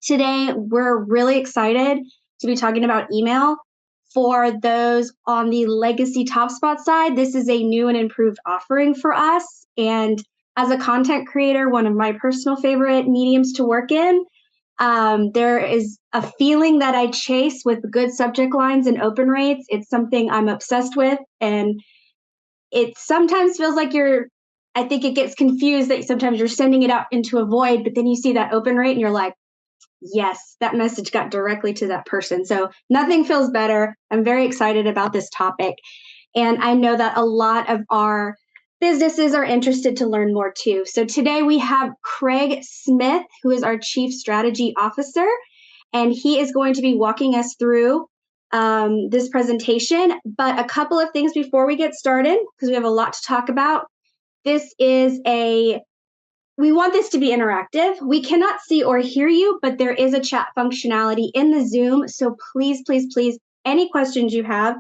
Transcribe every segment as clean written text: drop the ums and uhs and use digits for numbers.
Today, we're really excited to be talking about email. For those on the legacy TopSpot side, this is a new and improved offering for us. And as a content creator, one of my personal favorite mediums to work in, there is a feeling that I chase with good subject lines and open rates. It's something I'm obsessed with. And it sometimes feels like I think it gets confused that sometimes you're sending it out into a void, but then you see that open rate and you're like, yes, that message got directly to that person. So nothing feels better. I'm very excited about this topic. And I know that a lot of our businesses are interested to learn more too. So today we have Craig Smith, who is our Chief Strategy Officer, and he is going to be walking us through this presentation. But a couple of things before we get started, because we have a lot to talk about. We want this to be interactive. We cannot see or hear you, but there is a chat functionality in the Zoom. So please, please, please, any questions you have,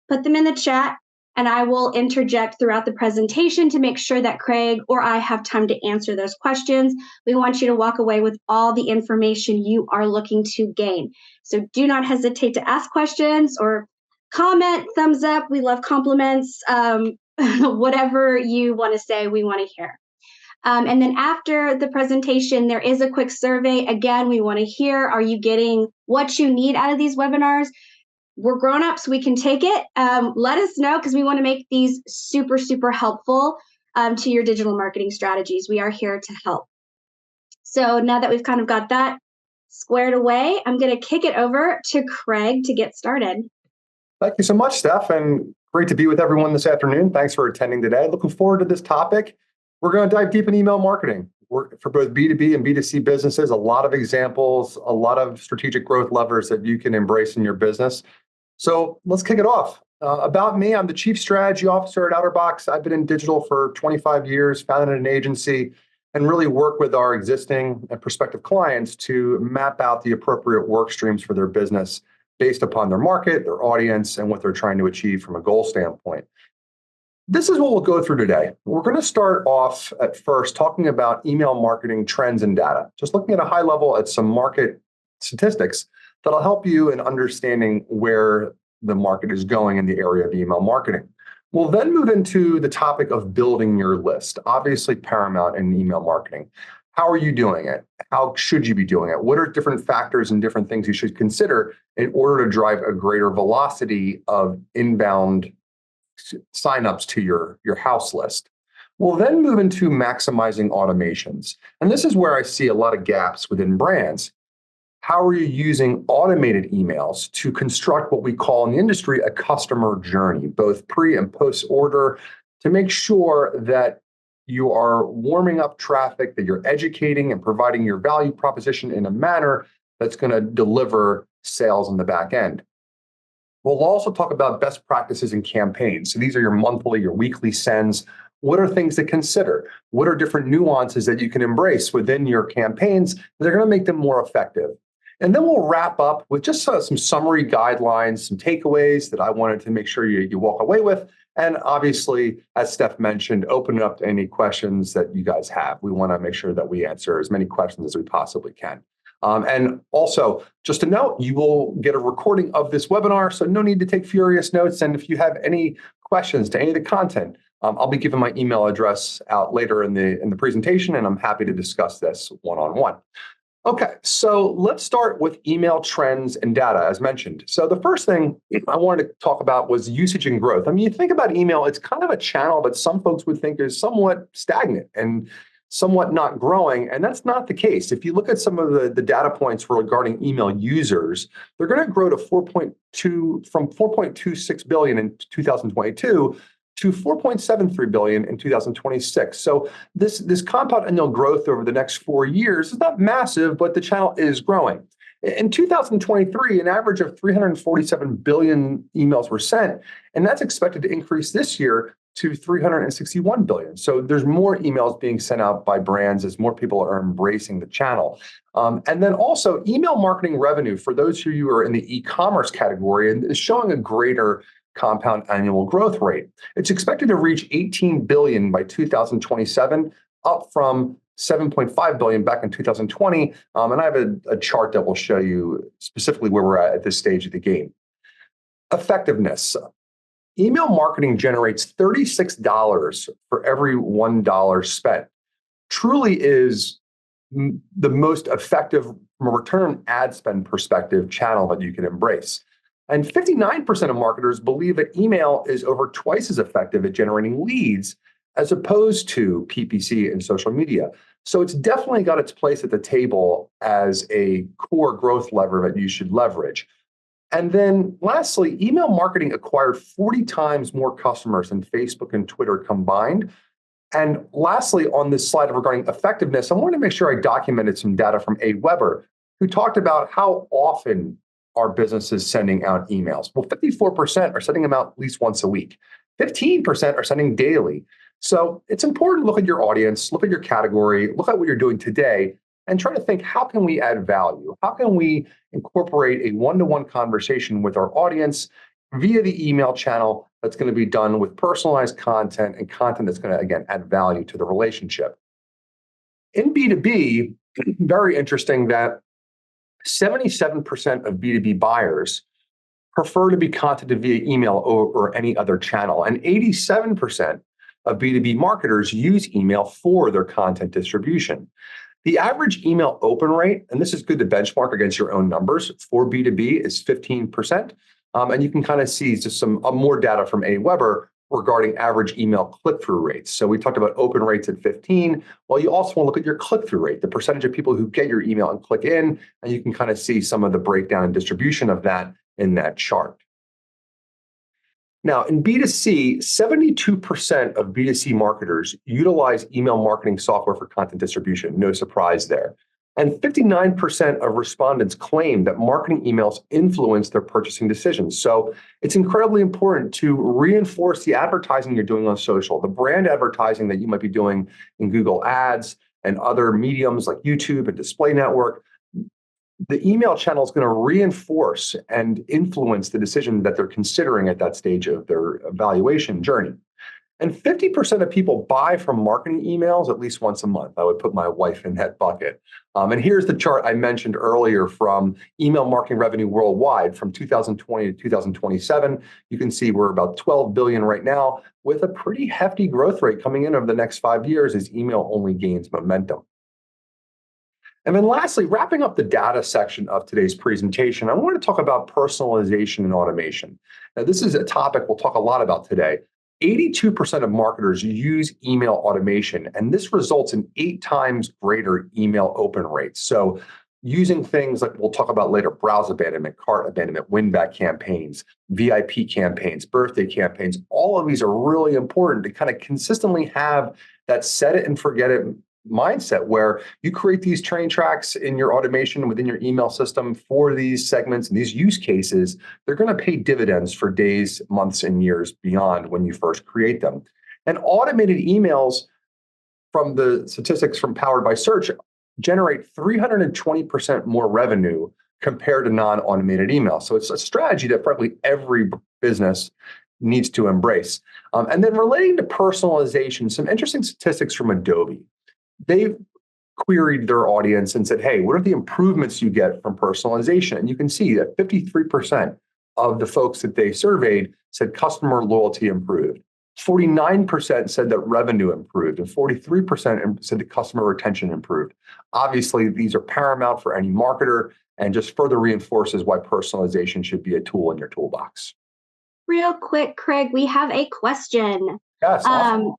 put them in the chat, and I will interject throughout the presentation to make sure that Craig or I have time to answer those questions. We want you to walk away with all the information you are looking to gain. So do not hesitate to ask questions or comment, thumbs up. We love compliments. Whatever you want to say, we want to hear. And then after the presentation, there is a quick survey. Again, we want to hear, are you getting what you need out of these webinars? We're grown-ups, we can take it. Let us know, because we want to make these super, super helpful to your digital marketing strategies. We are here to help. So now that we've kind of got that squared away, I'm going to kick it over to Craig to get started. Thank you so much, Steph, and great to be with everyone this afternoon. Thanks for attending today. Looking forward to this topic. We're going to dive deep in email marketing. For both B2B and B2C businesses, a lot of examples, a lot of strategic growth levers that you can embrace in your business. So let's kick it off. About me, I'm the Chief Strategy Officer at OuterBox. I've been in digital for 25 years, founded an agency, and really work with our existing and prospective clients to map out the appropriate work streams for their business based upon their market, their audience, and what they're trying to achieve from a goal standpoint. This is what we'll go through today. We're going to start off at first talking about email marketing trends and data, just looking at a high level at some market statistics that'll help you in understanding where the market is going in the area of email marketing. We'll then move into the topic of building your list, obviously paramount in email marketing. How are you doing it? How should you be doing it? What are different factors and different things you should consider in order to drive a greater velocity of inbound signups to your house list? We'll then move into maximizing automations. And this is where I see a lot of gaps within brands. How are you using automated emails to construct what we call in the industry a customer journey, both pre and post order, to make sure that you are warming up traffic, that you're educating and providing your value proposition in a manner that's going to deliver sales on the back end. We'll also talk about best practices in campaigns. So these are your monthly, your weekly sends. What are things to consider? What are different nuances that you can embrace within your campaigns that are going to make them more effective? And then we'll wrap up with just some summary guidelines, some takeaways that I wanted to make sure you walk away with. And obviously, as Steph mentioned, open it up to any questions that you guys have. We want to make sure that we answer as many questions as we possibly can. And also, just to note, you will get a recording of this webinar, so no need to take furious notes. And if you have any questions to any of the content, I'll be giving my email address out later in the presentation, and I'm happy to discuss this one-on-one. Okay, so let's start with email trends and data, as mentioned. So the first thing I wanted to talk about was usage and growth. I mean, you think about email, it's kind of a channel that some folks would think is somewhat stagnant and somewhat not growing, and that's not the case. If you look at some of the data points regarding email users, they're going to grow to from 4.26 billion in 2022 to 4.73 billion in 2026. So this compound annual growth over the next 4 years is not massive, but the channel is growing. In 2023, an average of 347 billion emails were sent, and that's expected to increase this year to 361 billion. So there's more emails being sent out by brands as more people are embracing the channel. And then also email marketing revenue for those of you who are in the e-commerce category is showing a greater compound annual growth rate. It's expected to reach 18 billion by 2027, up from $7.5 billion back in 2020. And I have a chart that will show you specifically where we're at this stage of the game. Effectiveness. Email marketing generates $36 for every $1 spent. Truly is the most effective from a return ad spend perspective channel that you can embrace. And 59% of marketers believe that email is over twice as effective at generating leads as opposed to PPC and social media. So it's definitely got its place at the table as a core growth lever that you should leverage. And then lastly, email marketing acquired 40 times more customers than Facebook and Twitter combined. And lastly, on this slide regarding effectiveness, I wanted to make sure I documented some data from Abe Weber, who talked about how often are businesses sending out emails. Well, 54% are sending them out at least once a week. 15% are sending daily. So it's important to look at your audience, look at your category, look at what you're doing today, and try to think, how can we add value? How can we incorporate a one-to-one conversation with our audience via the email channel that's going to be done with personalized content and content that's going to, again, add value to the relationship. In B2B, very interesting that 77% of B2B buyers prefer to be contacted via email or any other channel, and 87% of B2B marketers use email for their content distribution. The average email open rate, and this is good to benchmark against your own numbers, for B2B is 15%. And you can kind of see just some more data from A. Weber regarding average email click-through rates. So we talked about open rates at 15. Well, you also want to look at your click-through rate, the percentage of people who get your email and click in, and you can kind of see some of the breakdown and distribution of that in that chart. Now, in B2C, 72% of B2C marketers utilize email marketing software for content distribution. No surprise there. And 59% of respondents claim that marketing emails influence their purchasing decisions. So it's incredibly important to reinforce the advertising you're doing on social, the brand advertising that you might be doing in Google Ads and other mediums like YouTube and Display Network. The email channel is going to reinforce and influence the decision that they're considering at that stage of their evaluation journey. And 50% of people buy from marketing emails at least once a month. I would put my wife in that bucket. And here's the chart I mentioned earlier from email marketing revenue worldwide from 2020 to 2027. You can see we're about 12 billion right now with a pretty hefty growth rate coming in over the next 5 years as email only gains momentum. And then lastly, wrapping up the data section of today's presentation, I want to talk about personalization and automation. Now, this is a topic we'll talk a lot about today. 82% of marketers use email automation, and this results in 8 times greater email open rates. So using things like we'll talk about later, browse abandonment, cart abandonment, win-back campaigns, VIP campaigns, birthday campaigns, all of these are really important to kind of consistently have that set it and forget it mindset where you create these train tracks in your automation within your email system for these segments and these use cases. They're going to pay dividends for days, months, and years beyond when you first create them. And automated emails, from the statistics from Powered by Search, generate 320% more revenue compared to non-automated emails. So it's a strategy that frankly every business needs to embrace. And then relating to personalization, some interesting statistics from Adobe. They queried their audience and said, hey, what are the improvements you get from personalization? And you can see that 53% of the folks that they surveyed said customer loyalty improved. 49% said that revenue improved, and 43% said that customer retention improved. Obviously, these are paramount for any marketer and just further reinforces why personalization should be a tool in your toolbox. Real quick, Craig, we have a question. Yes, awesome.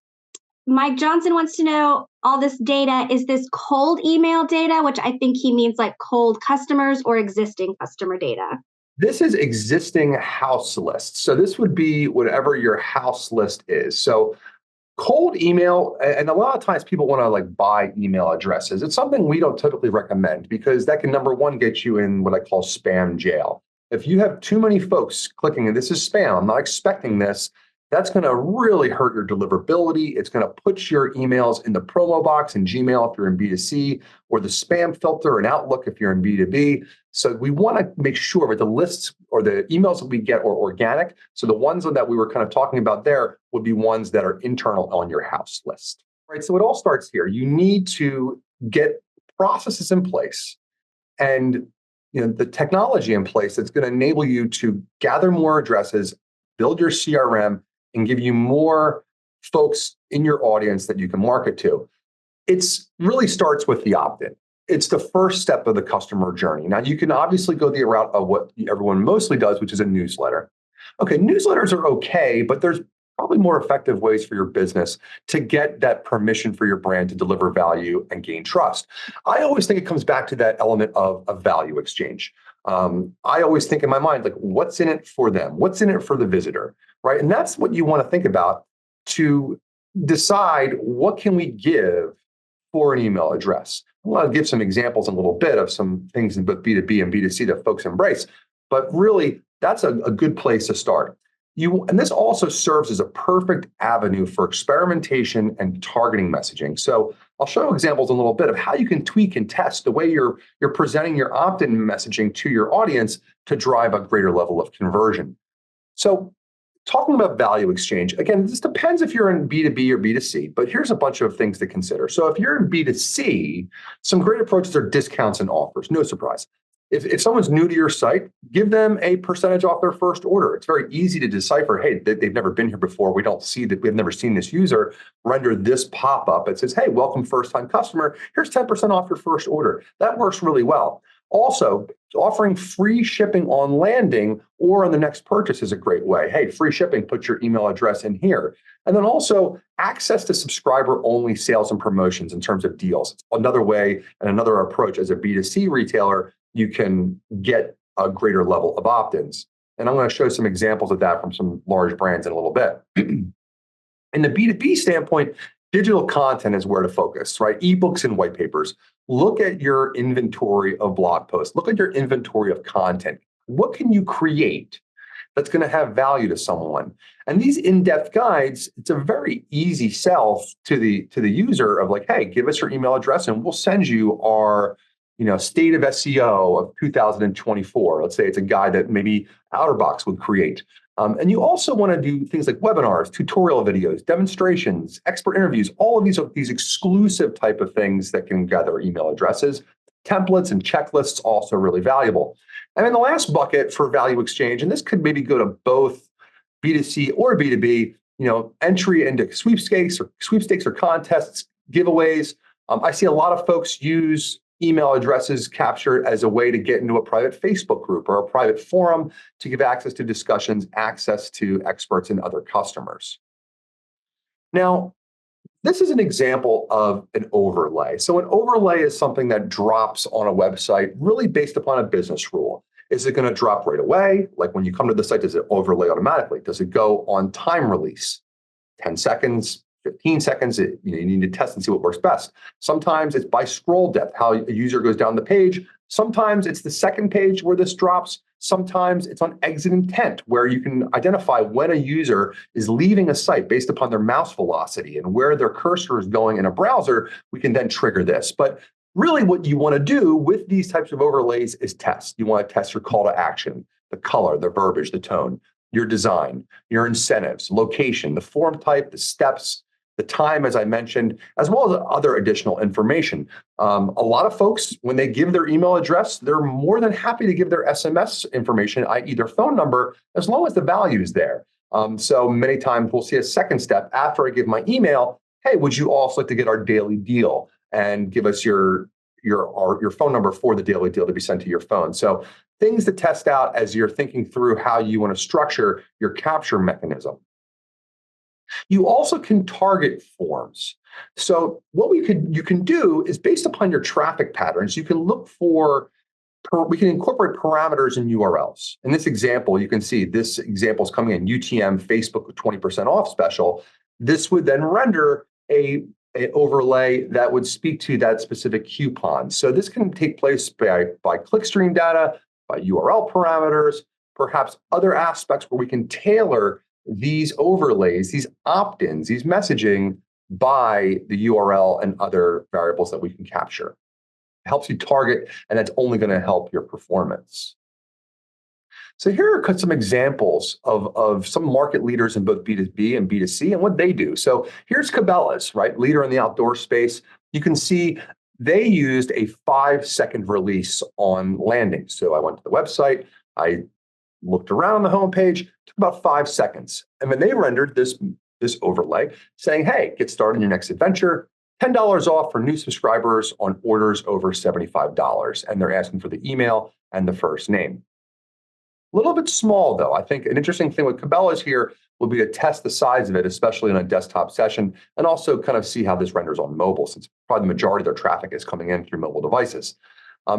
Mike Johnson wants to know, all this data, is this cold email data, which I think he means like cold customers, or existing customer data? This is existing house lists. So this would be whatever your house list is. So cold email, and a lot of times people want to like buy email addresses. It's something we don't typically recommend because that can, number one, get you in what I call spam jail. If you have too many folks clicking, and this is spam, I'm not expecting this, that's going to really hurt your deliverability. It's going to put your emails in the promo box in Gmail if you're in B2C, or the spam filter in Outlook if you're in B2B. So we want to make sure that the lists or the emails that we get are organic. So the ones that we were kind of talking about there would be ones that are internal on your house list. right? So it all starts here. You need to get processes in place and the technology in place that's going to enable you to gather more addresses, build your CRM, and give you more folks in your audience that you can market to. It's really starts with the opt-in. It's the first step of the customer journey. Now, you can obviously go the route of what everyone mostly does, which is a newsletter. Okay, newsletters are okay, but there's probably more effective ways for your business to get that permission for your brand to deliver value and gain trust. I always think it comes back to that element of a value exchange. I always think in my mind, like, what's in it for them? What's in it for the visitor, right? And that's what you want to think about to decide what can we give for an email address. I want to give some examples in a little bit of some things in both B2B and B2C that folks embrace, but really that's a good place to start. And this also serves as a perfect avenue for experimentation and targeting messaging. So I'll show examples in a little bit of how you can tweak and test the way you're presenting your opt-in messaging to your audience to drive a greater level of conversion. So talking about value exchange, again, this depends if you're in B2B or B2C, but here's a bunch of things to consider. So if you're in B2C, some great approaches are discounts and offers, no surprise. If someone's new to your site, give them a percentage off their first order. It's very easy to decipher, hey, they've never been here before. We don't see that. We've never seen this user. Render this pop-up. It says, hey, welcome first-time customer. Here's 10% off your first order. That works really well. Also, offering free shipping on landing or on the next purchase is a great way. Hey, free shipping, put your email address in here. And then also access to subscriber-only sales and promotions in terms of deals. It's another way and another approach as a B2C retailer, you can get a greater level of opt-ins. And I'm going to show some examples of that from some large brands in a little bit. In the B2B standpoint, digital content is where to focus, right? Ebooks and white papers. Look at your inventory of blog posts. Look at your inventory of content. What can you create that's going to have value to someone? And these in-depth guides, it's a very easy sell to the user of like, hey, give us your email address and we'll send you our state of SEO of 2024. Let's say it's a guide that maybe OuterBox would create. And you also want to do things like webinars, tutorial videos, demonstrations, expert interviews. All of these are these exclusive type of things that can gather email addresses. Templates and checklists also really valuable. And then the last bucket for value exchange, and this could maybe go to both B2C or B2B, entry into sweepstakes or contests, giveaways. I see a lot of folks use email addresses captured as a way to get into a private Facebook group or a private forum to give access to discussions, access to experts and other customers. Now, this is an example of an overlay. So an overlay is something that drops on a website really based upon a business rule. Is it going to drop right away? Like when you come to the site, does it overlay automatically? Does it go on time release? 10 seconds, 15 seconds, you need to test and see what works best. Sometimes it's by scroll depth, how a user goes down the page. Sometimes it's the second page where this drops. Sometimes it's on exit intent, where you can identify when a user is leaving a site based upon their mouse velocity and where their cursor is going in a browser. We can then trigger this. But really what you want to do with these types of overlays is test. You want to test your call to action, the color, the verbiage, the tone, your design, your incentives, location, the form type, the steps, the time, as I mentioned, as well as other additional information. A lot of folks, when they give their email address, they're more than happy to give their SMS information, i.e. their phone number, as long as the value is there. So many times we'll see a second step after I give my email. Hey, would you also like to get our daily deal and give us your phone number for the daily deal to be sent to your phone? So things to test out as you're thinking through how you want to structure your capture mechanism. You also can target forms. So what you can do is based upon your traffic patterns, you can look for, we can incorporate parameters in URLs. In this example, you can see this example is coming in UTM Facebook with 20% off special. This would then render a overlay that would speak to that specific coupon. So this can take place by clickstream data, by URL parameters, perhaps other aspects where we can tailor these overlays, these opt-ins, these messaging by the URL and other variables that we can capture. It helps you target, and that's only going to help your performance. So here are some examples of some market leaders in both B2B and B2C and what they do. So here's Cabela's, right? Leader in the outdoor space. You can see they used a 5-second release on landing. So I went to the website, I looked around the homepage, took about 5 seconds. And then they rendered this overlay saying, hey, get started on your next adventure. $10 off for new subscribers on orders over $75. And they're asking for the email and the first name. A little bit small, though. I think an interesting thing with Cabela's here will be to test the size of it, especially in a desktop session, and also kind of see how this renders on mobile, since probably the majority of their traffic is coming in through mobile devices.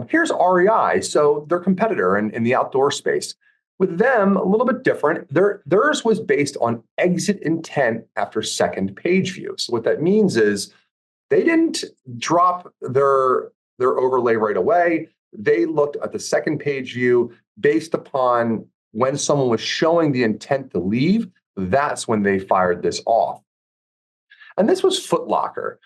Here's REI, so their competitor in the outdoor space. With them, a little bit different. Theirs was based on exit intent after second page view. So what that means is they didn't drop their overlay right away. They looked at the second page view based upon when someone was showing the intent to leave. That's when they fired this off. And this was Foot Locker.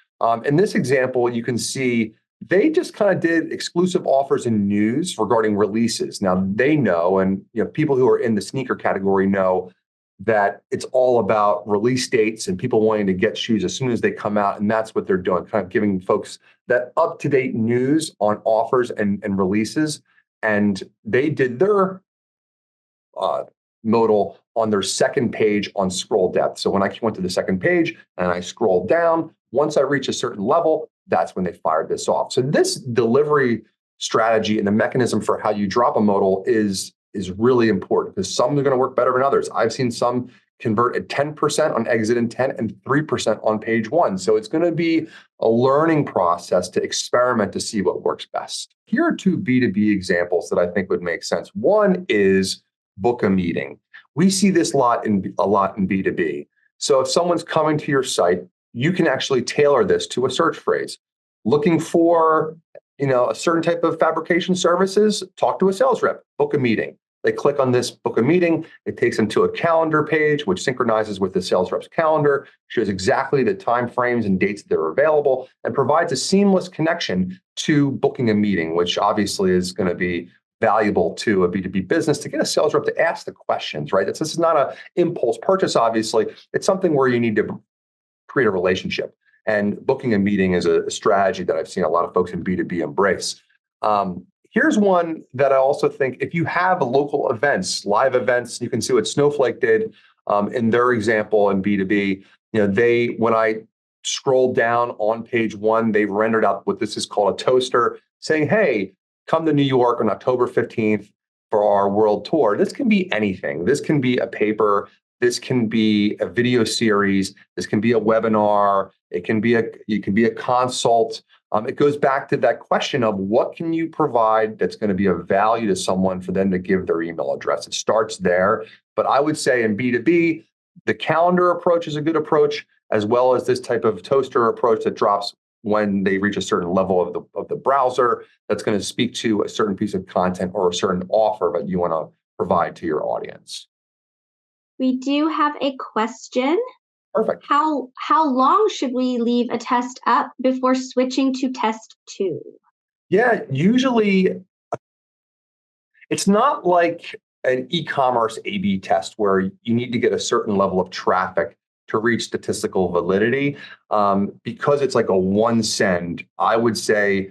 In this example, you can see they just kind of did exclusive offers and news regarding releases. Now they know, and people who are in the sneaker category know that it's all about release dates and people wanting to get shoes as soon as they come out. And that's what they're doing, kind of giving folks that up-to-date news on offers and releases. And they did their modal on their second page on scroll depth. So when I went to the second page and I scrolled down, once I reach a certain level, that's when they fired this off. So this delivery strategy and the mechanism for how you drop a modal is really important, because some are going to work better than others. I've seen some convert at 10% on exit intent and 3% on page one. So it's going to be a learning process to experiment to see what works best. Here are two B2B examples that I think would make sense. One is book a meeting. We see this a lot in B2B. So if someone's coming to your site, you can actually tailor this to a search phrase. Looking for a certain type of fabrication services, talk to a sales rep, book a meeting. They click on this book a meeting. It takes them to a calendar page, which synchronizes with the sales rep's calendar, shows exactly the time frames and dates that are available, and provides a seamless connection to booking a meeting, which obviously is going to be valuable to a B2B business to get a sales rep to ask the questions, right? This is not an impulse purchase, obviously. It's something where you need to create a relationship. And booking a meeting is a strategy that I've seen a lot of folks in B2B embrace. Here's one that I also think, if you have local events, live events, you can see what Snowflake did in their example in B2B. When I scrolled down on page one, they've rendered out what this is called a toaster, saying, hey, come to New York on October 15th for our world tour. This can be anything. This can be a paper. This can be a video series. This can be a webinar. It can be a consult. It goes back to that question of what can you provide that's going to be of value to someone for them to give their email address. It starts there. But I would say in B2B, the calendar approach is a good approach, as well as this type of toaster approach that drops when they reach a certain level of the browser that's going to speak to a certain piece of content or a certain offer that you want to provide to your audience. We do have a question. Perfect. How long should we leave a test up before switching to test 2? Yeah, usually it's not like an e-commerce A/B test where you need to get a certain level of traffic to reach statistical validity. Because it's like a one send, I would say,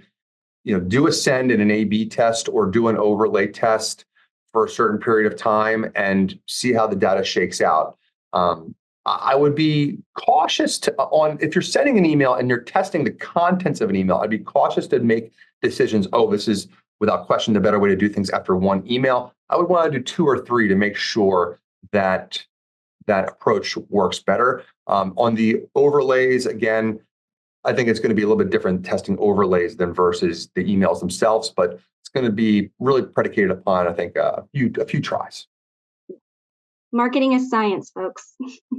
do a send in an A/B test or do an overlay test for a certain period of time and see how the data shakes out. I would be cautious if you're sending an email and you're testing the contents of an email, I'd be cautious to make decisions. Oh, this is without question the better way to do things after one email. I would want to do 2 or 3 to make sure that that approach works better. On the overlays, again, I think it's going to be a little bit different testing overlays than versus the emails themselves, but it's going to be really predicated upon, I think, a few tries. Marketing is science, folks.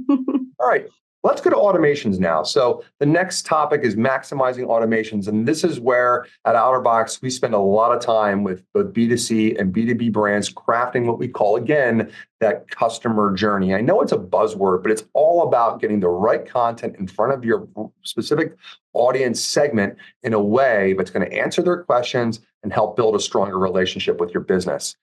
All right, let's go to automations now. So the next topic is maximizing automations. And this is where at OuterBox, we spend a lot of time with both B2C and B2B brands crafting what we call, again, that customer journey. I know it's a buzzword, but it's all about getting the right content in front of your specific audience segment in a way that's going to answer their questions and help build a stronger relationship with your business.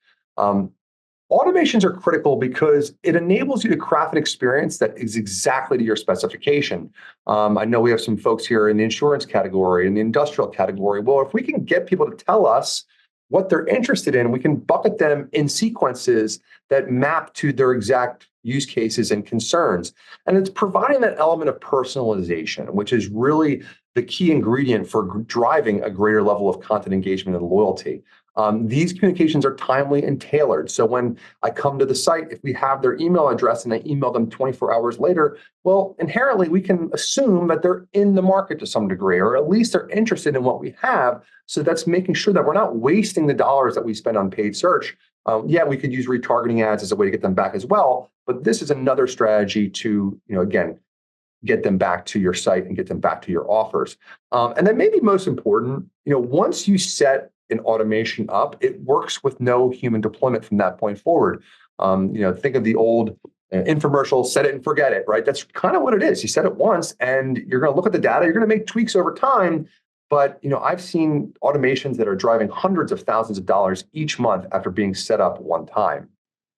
Automations are critical because it enables you to craft an experience that is exactly to your specification. I know we have some folks here in the insurance category, in the industrial category. Well, if we can get people to tell us what they're interested in, we can bucket them in sequences that map to their exact use cases and concerns. And it's providing that element of personalization, which is really the key ingredient for driving a greater level of content engagement and loyalty. These communications are timely and tailored. So when I come to the site, if we have their email address and I email them 24 hours later, well, inherently we can assume that they're in the market to some degree, or at least they're interested in what we have. So that's making sure that we're not wasting the dollars that we spend on paid search. Yeah, we could use retargeting ads as a way to get them back as well, but this is another strategy to, again, get them back to your site and get them back to your offers. And then maybe most important, once you set an automation up, it works with no human deployment from that point forward. Think of the old infomercial, set it and forget it, right? That's kind of what it is. You set it once and you're going to look at the data, you're going to make tweaks over time. But I've seen automations that are driving hundreds of thousands of dollars each month after being set up one time.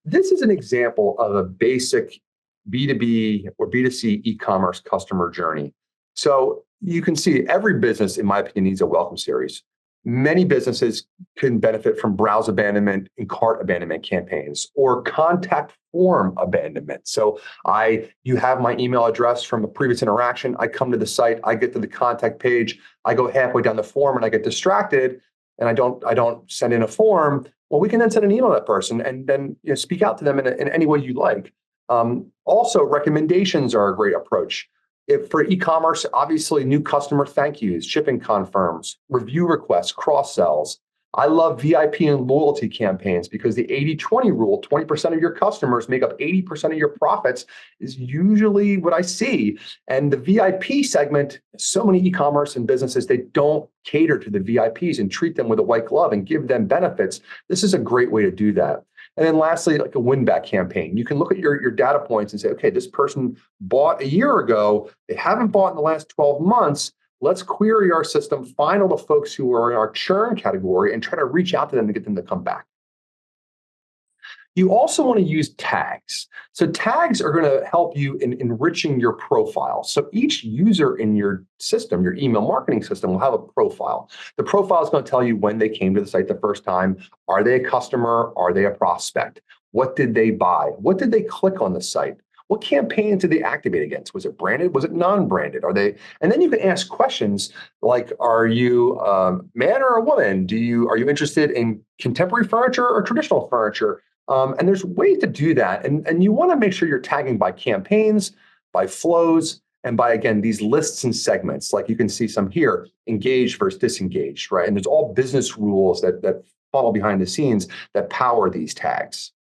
This is an example of a basic B2B or B2C e-commerce customer journey. So you can see every business, in my opinion, needs a welcome series. Many businesses can benefit from browse abandonment and cart abandonment campaigns or contact form abandonment. So you have my email address from a previous interaction. I come to the site, I get to the contact page, I go halfway down the form and I get distracted and I don't send in a form. Well, we can then send an email to that person and then speak out to them in any way you like. Also, recommendations are a great approach. If for e-commerce, obviously new customer thank yous, shipping confirms, review requests, cross-sells. I love VIP and loyalty campaigns because the 80-20 rule, 20% of your customers make up 80% of your profits is usually what I see. And the VIP segment, so many e-commerce and businesses, they don't cater to the VIPs and treat them with a white glove and give them benefits. This is a great way to do that. And then lastly, like a win-back campaign. You can look at your data points and say, okay, this person bought a year ago. They haven't bought in the last 12 months. Let's query our system, find all the folks who are in our churn category and try to reach out to them to get them to come back. You also want to use tags. So tags are going to help you in enriching your profile. So each user in your system, your email marketing system, will have a profile. The profile is going to tell you when they came to the site the first time. Are they a customer? Are they a prospect? What did they buy? What did they click on the site? What campaigns did they activate against? Was it branded? Was it non-branded? And then you can ask questions like, are you a man or a woman? Are you interested in contemporary furniture or traditional furniture? And there's ways to do that. And you want to make sure you're tagging by campaigns, by flows, and by, again, these lists and segments. Like you can see some here, engaged versus disengaged, right? And there's all business rules that follow behind the scenes that power these tags.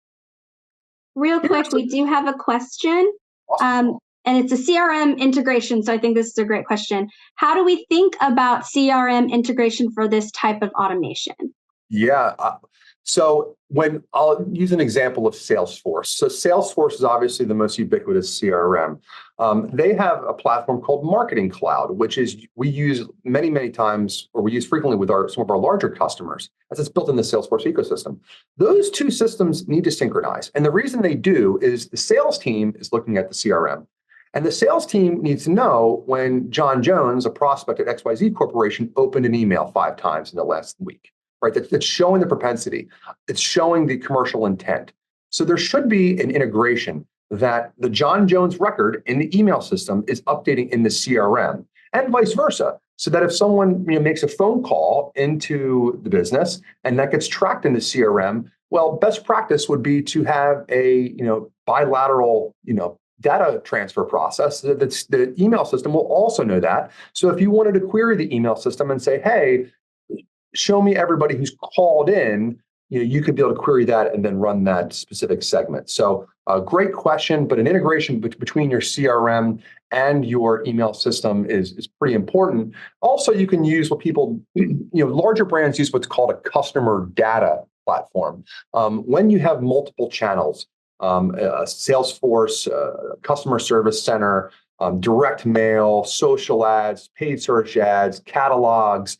Real quick, we do have a question. Awesome. And it's a CRM integration. So I think this is a great question. How do we think about CRM integration for this type of automation? Yeah. So when I'll use an example of Salesforce. So Salesforce is obviously the most ubiquitous CRM. They have a platform called Marketing Cloud, which is we use many, many times, or we use frequently with some of our larger customers, as it's built in the Salesforce ecosystem. Those two systems need to synchronize. And the reason they do is the sales team is looking at the CRM. And the sales team needs to know when John Jones, a prospect at XYZ Corporation, opened an email 5 times in the last week. Right, that's showing the propensity. It's showing the commercial intent. So there should be an integration that the John Jones record in the email system is updating in the CRM and vice versa. So that if someone makes a phone call into the business and that gets tracked in the CRM, well, best practice would be to have a bilateral data transfer process. That's the email system will also know that. So if you wanted to query the email system and say, hey, show me everybody who's called in, you could be able to query that and then run that specific segment. So a great question, but an integration between your CRM and your email system is pretty important. Also, you can use what larger brands use what's called a customer data platform. When you have multiple channels, a Salesforce, customer service center, direct mail, social ads, paid search ads, catalogs,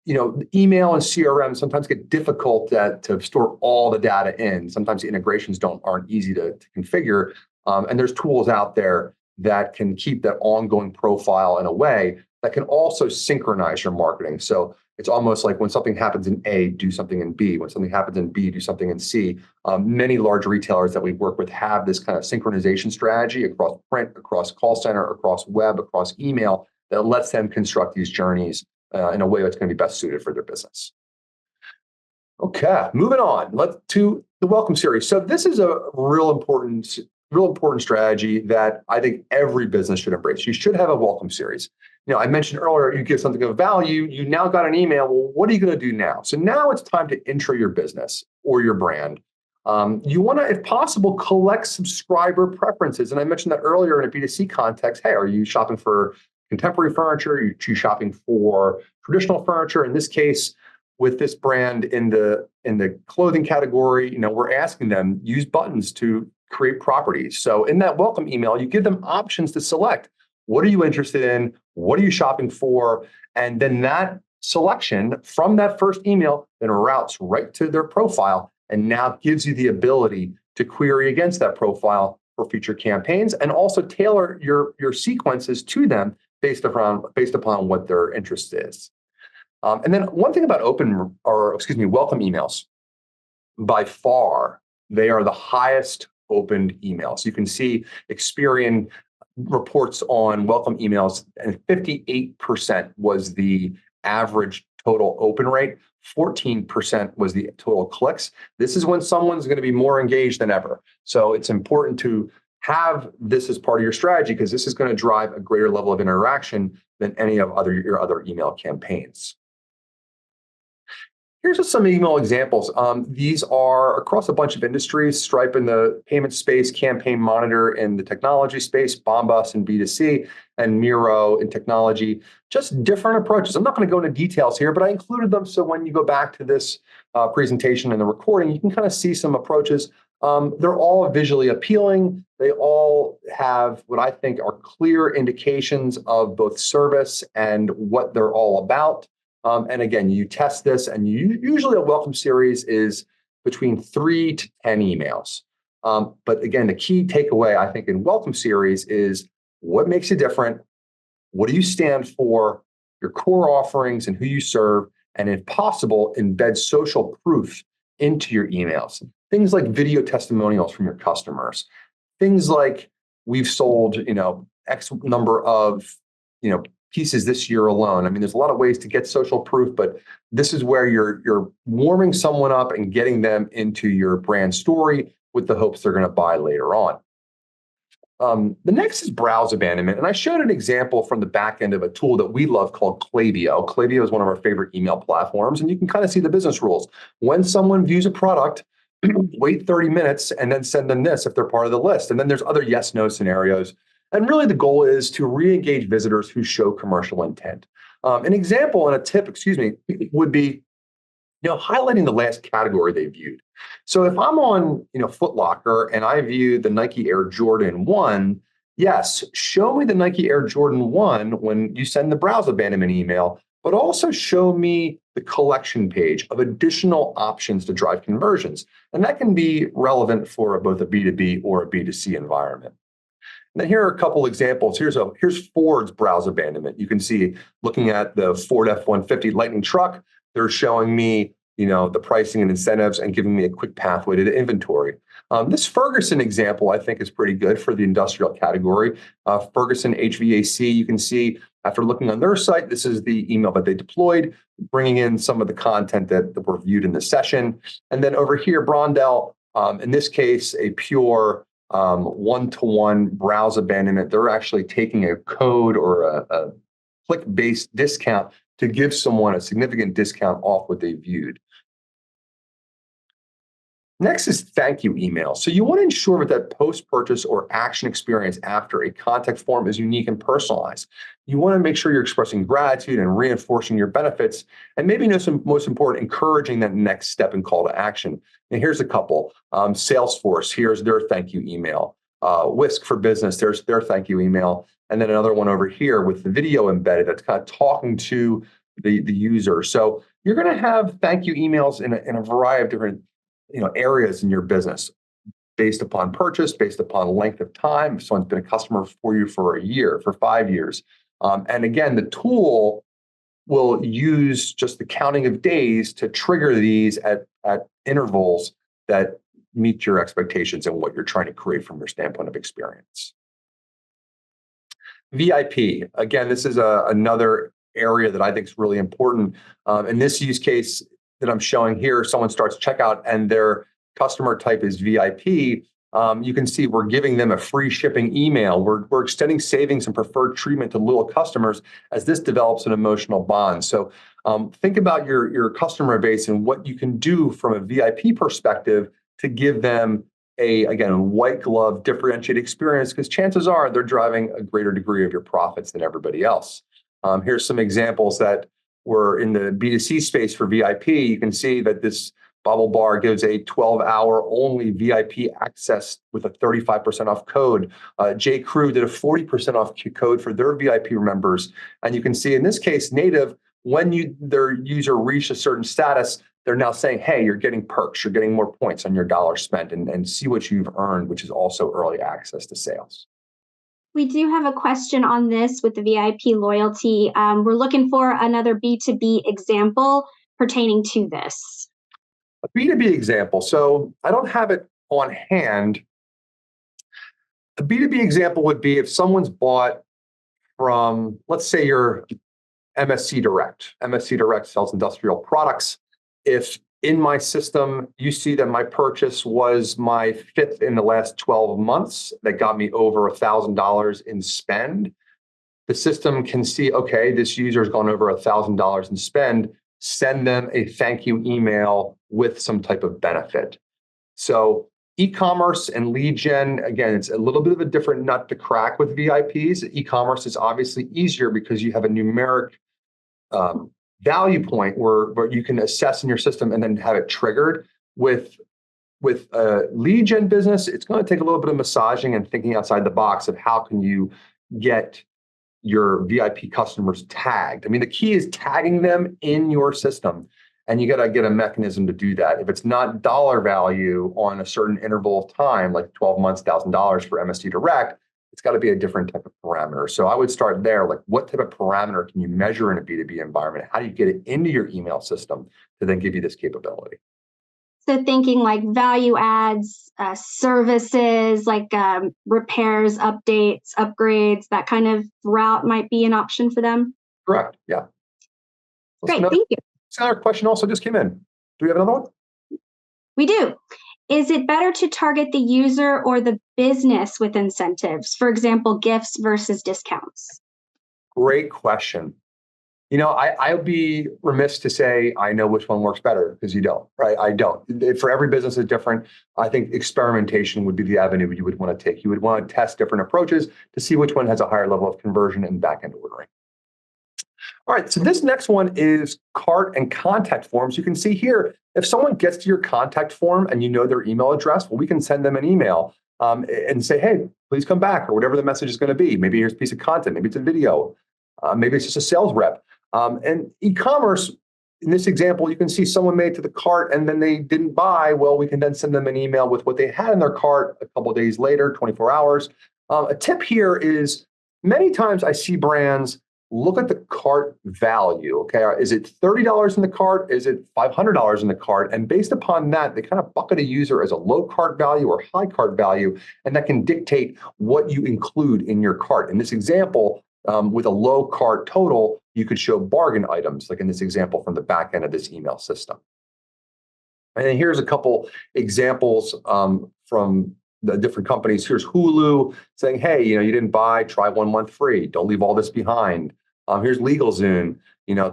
email and CRM sometimes get difficult to store all the data in. Sometimes the integrations aren't easy to configure. And there's tools out there that can keep that ongoing profile in a way that can also synchronize your marketing. So it's almost like when something happens in A, do something in B. When something happens in B, do something in C. Many large retailers that we work with have this kind of synchronization strategy across print, across call center, across web, across email that lets them construct these journeys in a way that's going to be best suited for their business. Okay, moving on. Let's to the welcome series. So this is a real important strategy that I think every business should embrace. You should have a welcome series. I mentioned earlier, you give something of value, you now got an email. Well, what are you going to do now? So now it's time to intro your business or your brand. You want to, if possible, collect subscriber preferences. And I mentioned that earlier in a B2C context. Hey, are you shopping for contemporary furniture? Are you shopping for traditional furniture? In this case, with this brand in the clothing category, we're asking them use buttons to create properties. So in that welcome email, you give them options to select. What are you interested in? What are you shopping for? And then that selection from that first email then routes right to their profile and now gives you the ability to query against that profile for future campaigns and also tailor your sequences to them based upon what their interest is. And then one thing about welcome emails, by far, they are the highest opened emails. You can see Experian reports on welcome emails, and 58% was the average total open rate. 14% was the total clicks. This is when someone's going to be more engaged than ever. So it's important to have this as part of your strategy because this is going to drive a greater level of interaction than any of your other email campaigns. Here's just some email examples. These are across a bunch of industries: Stripe in the payment space, Campaign Monitor in the technology space, Bombas in B2C, and Miro in technology. Just different approaches. I'm not going to go into details here, but I included them so when you go back to this presentation and the recording, you can kind of see some approaches. They're all visually appealing. They all have what I think are clear indications of both service and what they're all about. And again, you test this, and usually a welcome series is between 3 to 10 emails. But again, the key takeaway, I think, in welcome series is what makes you different, what do you stand for, your core offerings and who you serve, and if possible, embed social proof into your emails. Things like video testimonials from your customers. Things like we've sold, X number of, pieces this year alone. I mean, there's a lot of ways to get social proof, but this is where you're warming someone up and getting them into your brand story with the hopes they're going to buy later on. The next is browse abandonment. And I showed an example from the back end of a tool that we love called Klaviyo. Klaviyo is one of our favorite email platforms, and you can kind of see the business rules. When someone views a product, wait 30 minutes and then send them this if they're part of the list. And then there's other yes/no scenarios. And really the goal is to re-engage visitors who show commercial intent. An example and a tip, would be, highlighting the last category they viewed. So if I'm on, Foot Locker and I view the Nike Air Jordan 1, yes, show me the Nike Air Jordan 1 when you send the browse abandonment email, but also show me the collection page of additional options to drive conversions. And that can be relevant for both a B2B or a B2C environment. Now, here are a couple examples. Here's Ford's browse abandonment. You can see, looking at the Ford F-150 Lightning truck, they're showing me, the pricing and incentives and giving me a quick pathway to the inventory. This Ferguson example, I think, is pretty good for the industrial category. Ferguson HVAC, you can see, after looking on their site, this is the email that they deployed, bringing in some of the content that were viewed in the session. And then over here, Brondell, in this case, a pure one-to-one browse abandonment. They're actually taking a code or a click-based discount to give someone a significant discount off what they viewed. Next is thank you email. So you want to ensure that post-purchase or action experience after a contact form is unique and personalized. You want to make sure you're expressing gratitude and reinforcing your benefits, and maybe most important, encouraging that next step and call to action. And here's a couple. Salesforce, here's their thank you email. Whisk for Business, there's their thank you email. And then another one over here with the video embedded that's kind of talking to the user. So you're going to have thank you emails in a variety of different areas in your business, based upon purchase, based upon length of time. If someone's been a customer for you for a year, for 5 years. And again, the tool will use just the counting of days to trigger these at intervals that meet your expectations and what you're trying to create from your standpoint of experience. VIP, again, this is another area that I think is really important. In this use case that I'm showing here, someone starts checkout and their customer type is VIP. You can see we're giving them a free shipping email. We're extending savings and preferred treatment to loyal customers as this develops an emotional bond. So think about your customer base and what you can do from a VIP perspective to give them again, a white glove differentiated experience, because chances are they're driving a greater degree of your profits than everybody else. Here's some examples that were in the B2C space for VIP. You can see that this Bubble Bar gives a 12-hour only VIP access with a 35% off code. J. Crew did a 40% off code for their VIP members. And you can see in this case, Native, when their user reached a certain status, they're now saying, hey, you're getting perks, you're getting more points on your dollar spent, and see what you've earned, which is also early access to sales. We do have a question on this with the VIP loyalty. We're looking for another B2B example pertaining to this. A B2B example. So I don't have it on hand. A B2B example would be if someone's bought from, let's say, your MSC Direct. MSC Direct sells industrial products. If in my system, you see that my purchase was my fifth in the last 12 months that got me over $1,000 in spend, the system can see, okay, this user's gone over $1,000 in spend, send them a thank you email with some type of benefit. So e-commerce and lead gen, again, it's a little bit of a different nut to crack with VIPs. E-commerce is obviously easier because you have a numeric value point where you can assess in your system and then have it triggered. With a lead gen business, it's going to take a little bit of massaging and thinking outside the box of how can you get your VIP customers tagged. I mean, the key is tagging them in your system, and you got to get a mechanism to do that. If it's not dollar value on a certain interval of time, like 12 months, $1,000 for MSD Direct, it's got to be a different type of parameter. So I would start there. Like, what type of parameter can you measure in a B2B environment? How do you get it into your email system to then give you this capability? So thinking like value adds, services, like repairs, updates, upgrades, that kind of route might be an option for them. Correct. Yeah. Great. Thank you. Another question also just came in. Do we have another one? We do. Is it better to target the user or the business with incentives? For example, gifts versus discounts? Great question. I would be remiss to say I know which one works better, because you don't, right? I don't. For every business is different. I think experimentation would be the avenue you would want to take. You would want to test different approaches to see which one has a higher level of conversion and back-end ordering. All right, so this next one is cart and contact forms. You can see here, if someone gets to your contact form and you know their email address, well, we can send them an email and say, hey, please come back, or whatever the message is going to be. Maybe here's a piece of content, maybe it's a video, maybe it's just a sales rep. And e-commerce, in this example, you can see someone made it to the cart and then they didn't buy. Well, we can then send them an email with what they had in their cart a couple of days later, 24 hours. A tip here is many times I see brands look at the cart value. Okay, is it $30 in the cart? Is it $500 in the cart? And based upon that, they kind of bucket a user as a low cart value or high cart value, and that can dictate what you include in your cart. In this example, with a low cart total, you could show bargain items, like in this example from the back end of this email system. And then here's a couple examples from the different companies. Here's Hulu saying, hey, you didn't buy, try 1 month free. Don't leave all this behind. Here's LegalZoom,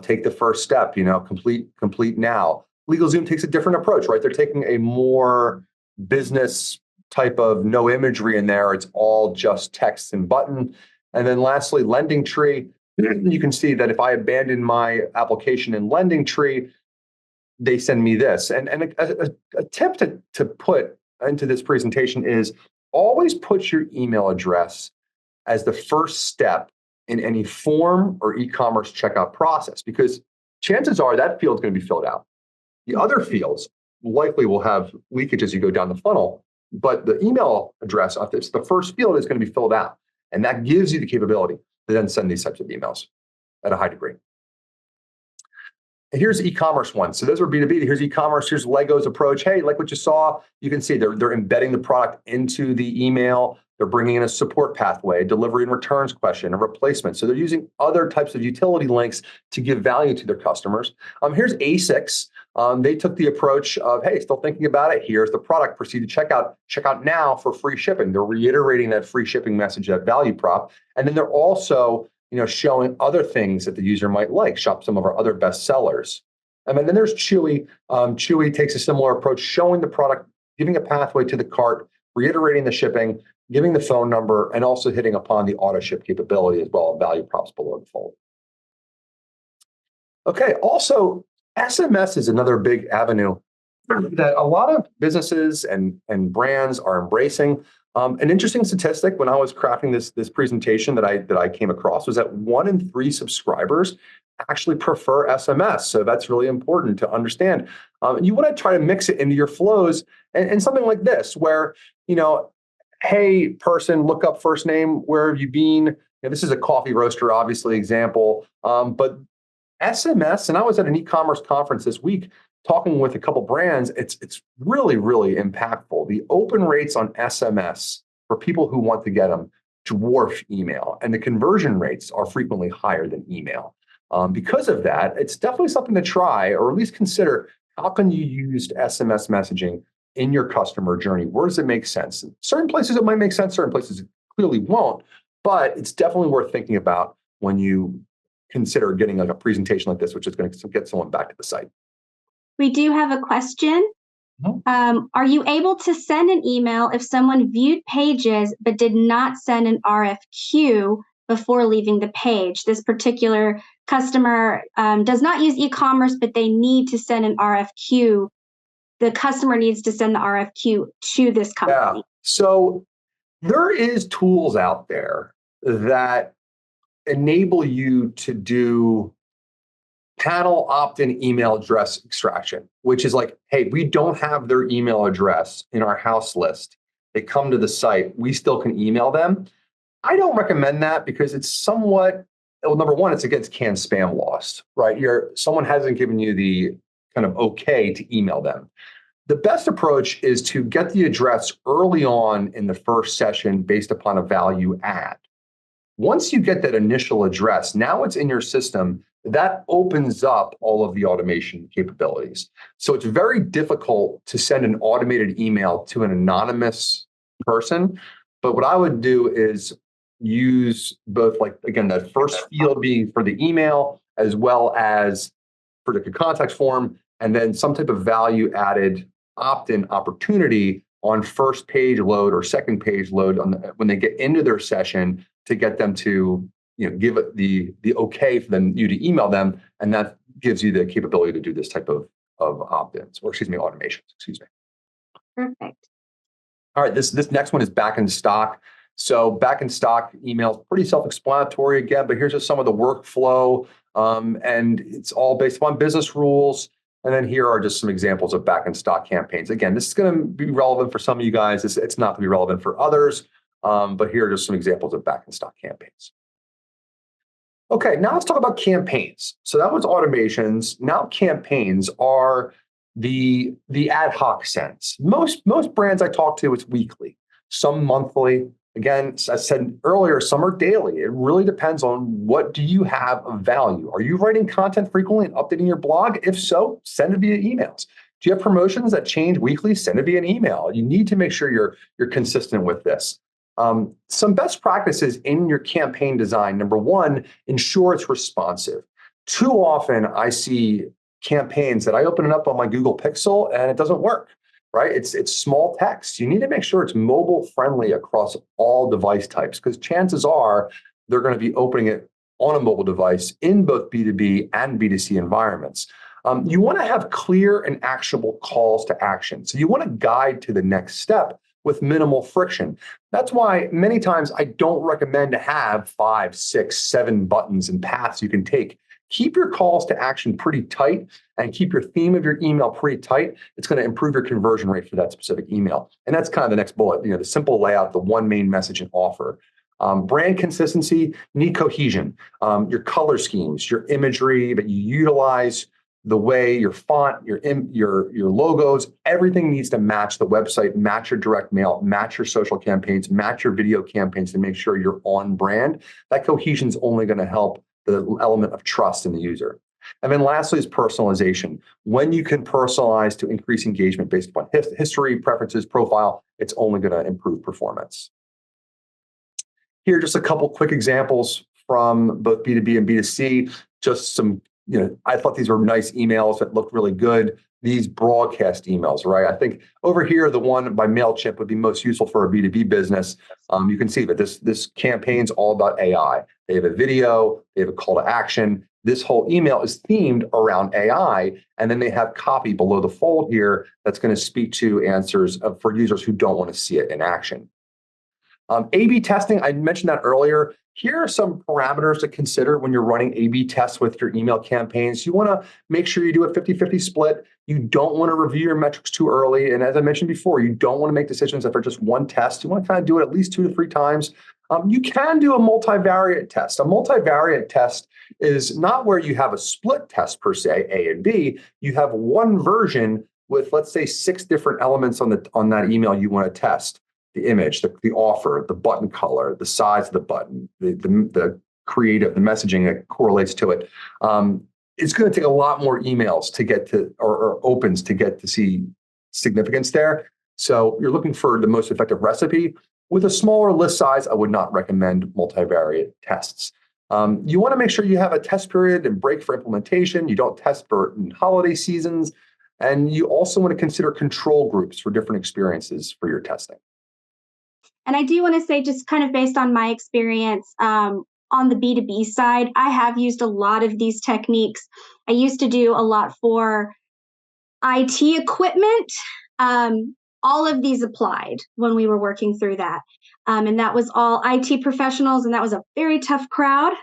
take the first step, complete now. LegalZoom takes a different approach, right? They're taking a more business type of no imagery in there. It's all just text and button. And then lastly, LendingTree. You can see that if I abandon my application in LendingTree, they send me this. And a tip to put into this presentation is always put your email address as the first step in any form or e-commerce checkout process, because chances are that field's going to be filled out. The other fields likely will have leakage as you go down the funnel, but the email address, the first field, is going to be filled out. And that gives you the capability to then send these types of emails at a high degree. And here's e-commerce one. So those were B2B. Here's e-commerce. Here's Lego's approach. Hey, like what you saw, you can see they're embedding the product into the email. They're bringing in a support pathway, delivery and returns question, a replacement. So they're using other types of utility links to give value to their customers. Here's ASICS. They took the approach of, hey, still thinking about it. Here's the product. Proceed to checkout. Check out now for free shipping. They're reiterating that free shipping message, that value prop. And then they're also showing other things that the user might like. Shop some of our other best sellers. And then there's Chewy. Chewy takes a similar approach, showing the product, giving a pathway to the cart, reiterating the shipping, giving the phone number, and also hitting upon the auto ship capability as well, value props below the fold. Okay, also, SMS is another big avenue that a lot of businesses and brands are embracing. An interesting statistic when I was crafting this presentation that I came across was that 1 in 3 subscribers actually prefer SMS. So that's really important to understand. You want to try to mix it into your flows and something like this, where, hey, person, look up first name, where have you been? This is a coffee roaster, obviously, example. But SMS, and I was at an e-commerce conference this week talking with a couple brands. It's really, really impactful. The open rates on SMS for people who want to get them dwarf email, and the conversion rates are frequently higher than email. Because of that, it's definitely something to try, or at least consider. How can you use SMS messaging in your customer journey? Where does it make sense? Certain places it might make sense, certain places it clearly won't, but it's definitely worth thinking about when you consider getting like a presentation like this, which is going to get someone back to the site. We do have a question. Are you able to send an email if someone viewed pages but did not send an RFQ before leaving the page? This particular customer does not use e-commerce, but they need to send an RFQ. The customer needs to send the RFQ to this company. Yeah. So there is tools out there that enable you to do panel opt-in email address extraction, which is like, hey, we don't have their email address in our house list. They come to the site, we still can email them. I don't recommend that because it's somewhat, well, number one, it's against canned spam laws, right? Someone hasn't given you the kind of okay to email them. The best approach is to get the address early on in the first session based upon a value add. Once you get that initial address, now it's in your system, that opens up all of the automation capabilities. So it's very difficult to send an automated email to an anonymous person. But what I would do is use both, like, again, that first field being for the email, as well as predicted context form, and then some type of value added opt-in opportunity on first page load or second page load when they get into their session, to get them to give it the okay for you to email them, and that gives you the capability to do this type of opt-ins, or automations. Perfect. All right, this next one is back in stock. So back in stock email is pretty self-explanatory again, but here's just some of the workflow, and it's all based upon business rules. And then here are just some examples of back in stock campaigns. Again, this is going to be relevant for some of you guys. It's not going to be relevant for others, but here are just some examples of back in stock campaigns. Okay, now let's talk about campaigns. So that was automations. Now campaigns are the ad hoc sense. Most brands I talk to, it's weekly, some monthly. Again, as I said earlier, some are daily. It really depends on what do you have of value. Are you writing content frequently and updating your blog? If so, send it via emails. Do you have promotions that change weekly? Send it via an email. You need to make sure you're consistent with this. Some best practices in your campaign design. Number one, ensure it's responsive. Too often I see campaigns that I open it up on my Google Pixel and it doesn't work, right? It's small text. You need to make sure it's mobile friendly across all device types, because chances are they're going to be opening it on a mobile device in both B2B and B2C environments. You want to have clear and actionable calls to action. So you want to guide to the next step with minimal friction. That's why many times I don't recommend to have 5, 6, 7 buttons and paths you can take. keep your calls to action pretty tight and keep your theme of your email pretty tight. It's going to improve your conversion rate for that specific email. And that's kind of the next bullet, the simple layout, the one main message and offer. Brand consistency, you need cohesion. Your color schemes, your imagery that you utilize, the way your font, your logos, everything needs to match the website, match your direct mail, match your social campaigns, match your video campaigns to make sure you're on brand. That cohesion is only going to help the element of trust in the user. And then lastly is personalization. When you can personalize to increase engagement based upon history, preferences, profile, it's only going to improve performance. Here are just a couple quick examples from both B2B and B2C. Just some, I thought these were nice emails that looked really good. These broadcast emails, right? I think over here, the one by MailChimp would be most useful for a B2B business. You can see that this campaign's all about AI. They have a video, they have a call to action. This whole email is themed around AI, and then they have copy below the fold here that's going to speak to answers for users who don't want to see it in action. A/B testing, I mentioned that earlier. Here are some parameters to consider when you're running A/B tests with your email campaigns. You want to make sure you do a 50-50 split. You don't want to review your metrics too early. And as I mentioned before, you don't want to make decisions after just one test. You want to kind of do it at least 2 to 3 times. You can do a multivariate test. A multivariate test is not where you have a split test per se, A and B. You have one version with, let's say, 6 different elements on that email you want to test. The image, the offer, the button color, the size of the button, the creative, the messaging that correlates to it. It's going to take a lot more emails to get to, or opens to get to see significance there. So you're looking for the most effective recipe. With a smaller list size, I would not recommend multivariate tests. You want to make sure you have a test period and break for implementation. You don't test for holiday seasons. And you also want to consider control groups for different experiences for your testing. And I do want to say, just kind of based on my experience on the B2B side, I have used a lot of these techniques. I used to do a lot for IT equipment. All of these applied when we were working through that. And that was all IT professionals, and that was a very tough crowd.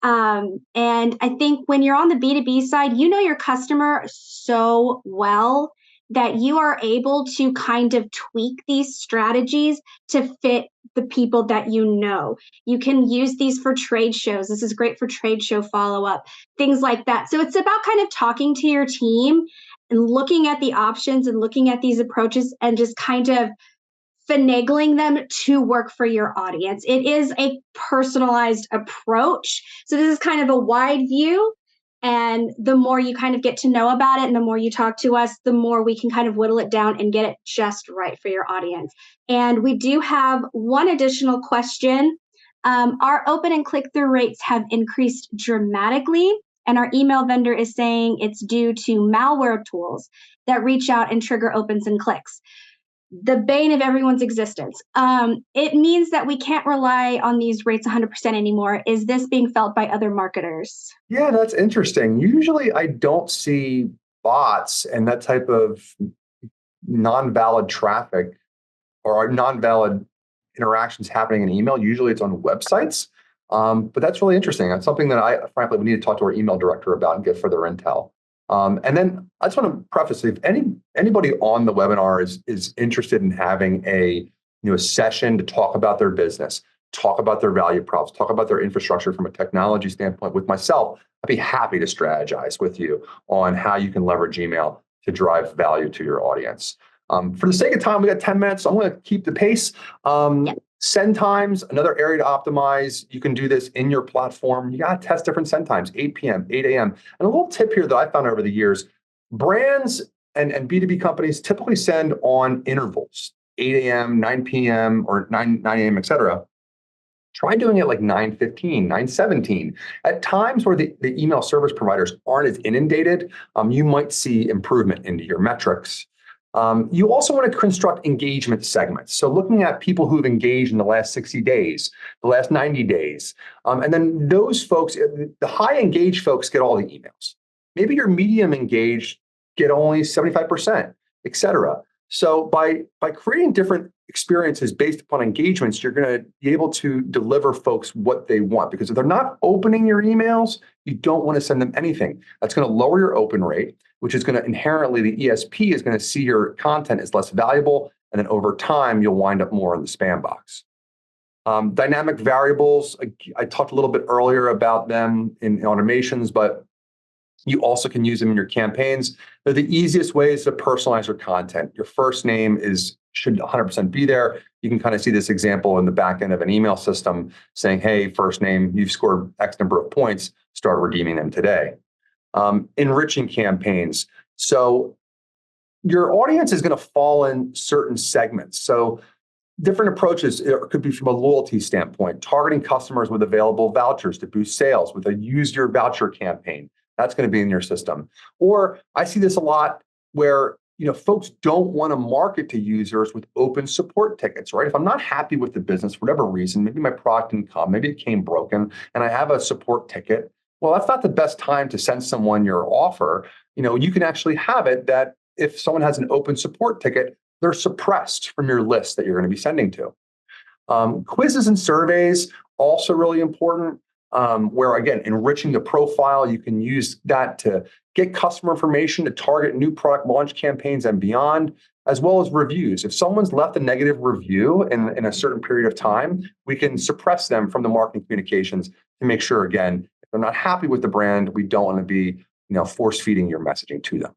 And I think when you're on the B2B side, you know your customer so well that you are able to kind of tweak these strategies to fit the people that you know. You can use these for trade shows. This is great for trade show follow-up, things like that. So it's about kind of talking to your team and looking at the options and looking at these approaches and just kind of finagling them to work for your audience. It is a personalized approach. So this is kind of a wide view. And the more you kind of get to know about it and the more you talk to us, the more we can kind of whittle it down and get it just right for your audience. And we do have one additional question. Our open and click-through rates have increased dramatically, and our email vendor is saying it's due to malware tools that reach out and trigger opens and clicks. The bane of everyone's existence. It means that we can't rely on these rates 100% anymore. Is this being felt by other marketers? Yeah, that's interesting. Usually I don't see bots and that type of non-valid traffic or non-valid interactions happening in email. Usually it's on websites. But that's really interesting. That's something that I frankly would need to talk to our email director about and get further intel. And then I just want to preface, if anybody on the webinar is interested in having a session to talk about their business, talk about their value props, talk about their infrastructure from a technology standpoint with myself, I'd be happy to strategize with you on how you can leverage email to drive value to your audience. For the sake of time, we got 10 minutes, so I'm going to keep the pace. Yep. Send times, another area to optimize. You can do this in your platform. You got to test different send times, 8 p.m., 8 a.m. And a little tip here that I found over the years, brands and B2B companies typically send on intervals, 8 a.m., 9 p.m., or 9 a.m., et cetera. Try doing it like 9:15, 9:17. At times where the email service providers aren't as inundated, you might see improvement into your metrics. You also want to construct engagement segments. So looking at people who've engaged in the last 60 days, the last 90 days, and then those folks, the high engaged folks get all the emails. Maybe your medium engaged get only 75%, et cetera. So by creating different experiences based upon engagements, you're going to be able to deliver folks what they want. Because if they're not opening your emails, you don't want to send them anything. That's going to lower your open rate, which is going to inherently, the ESP is going to see your content is less valuable. And then over time, you'll wind up more in the spam box. Dynamic variables, I talked a little bit earlier about them in automations, but you also can use them in your campaigns. They're the easiest ways to personalize your content. Your first name should 100% be there. You can kind of see this example in the back end of an email system saying, hey, first name, you've scored X number of points, start redeeming them today. Enriching campaigns. So your audience is going to fall in certain segments. So different approaches, it could be from a loyalty standpoint, targeting customers with available vouchers to boost sales with a use your voucher campaign. That's going to be in your system. Or I see this a lot where folks don't want to market to users with open support tickets, right? If I'm not happy with the business for whatever reason, maybe my product didn't come, maybe it came broken, and I have a support ticket, well, that's not the best time to send someone your offer. You can actually have it that if someone has an open support ticket, they're suppressed from your list that you're going to be sending to. Quizzes and surveys, also really important, where again, enriching the profile, you can use that to get customer information to target new product launch campaigns and beyond, as well as reviews. If someone's left a negative review in a certain period of time, we can suppress them from the marketing communications to make sure, again, if they're not happy with the brand, we don't want to be force feeding your messaging to them.